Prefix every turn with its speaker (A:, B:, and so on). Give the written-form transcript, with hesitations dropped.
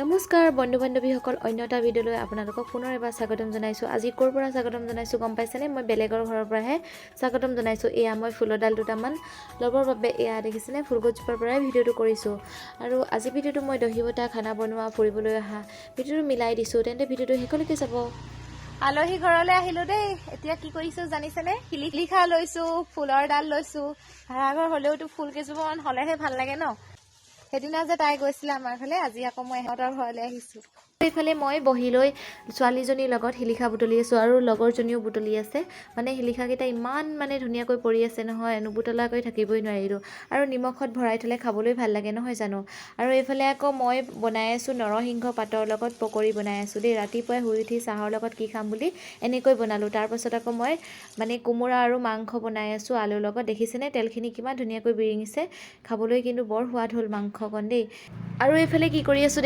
A: নমস্কাৰ বন্ধু বান্ধৱীসকল, অন্য এটা ভিডিঅ'লৈ আপোনালোকক পুনৰ এবাৰ স্বাগতম জনাইছোঁ। আজি ক'ৰ পৰা স্বাগতম জনাইছোঁ গম পাইছেনে? মই বেলেগৰ ঘৰৰ পৰাহে স্বাগতম জনাইছোঁ। এয়া মই ফুলডাল দুটামান ল'বৰ বাবে এয়া দেখিছেনে ফুলগছজোপাৰ পৰাই ভিডিঅ'টো কৰিছোঁ। আৰু আজি ভিডিঅ'টো মই দহি বটা, খানা বনোৱা, ফুৰিবলৈ অহা ভিডিঅ'টো মিলাই দিছোঁ। তেন্তে ভিডিঅ'টো শেষলৈকে চাব। আলহী ঘৰলৈ আহিলোঁ দেই। এতিয়া কি কৰিছোঁ জানিছেনে? শিলিখা লৈছোঁ, ফুলৰ ডাল লৈছোঁ। ভাড়াঘৰ হ'লেওতো ফুল কেইজোপামান হ'লেহে ভাল লাগে ন। সেইদিনা যে তাই গৈছিলে আমাৰ ঘৰলৈ, আজি আকৌ মই ইহঁতৰ ঘৰলৈ আহিছোঁ। এইফালে মই বহি লৈ ছোৱালীজনীৰ লগত শিলিখা বুটলি আছোঁ আৰু লগৰজনীও বুটলি আছে। মানে শিলিখাকেইটা ইমান ধুনীয়াকৈ পৰি আছে নহয়, নুবুটলাকৈ থাকিবই নোৱাৰিলোঁ। আৰু নিমখত ভৰাই থ'লে খাবলৈ ভাল লাগে নহয় জানো। আৰু এইফালে আকৌ মই বনাই আছোঁ নৰসিংহ পাতৰ লগত পকৰি বনাই আছোঁ দেই। ৰাতিপুৱাই শুই উঠি চাহৰ লগত কি খাম বুলি এনেকৈ বনালোঁ। তাৰপাছত আকৌ মই কোমোৰা আৰু মাংস বনাই আছোঁ আলুৰ লগত। দেখিছেনে তেলখিনি কিমান ধুনীয়াকৈ বিৰিঙিছে। খাবলৈ কিন্তু বৰ সোৱাদ হ'ল মাংসকণ দেই। আৰু এইফালে কি কৰি আছোঁ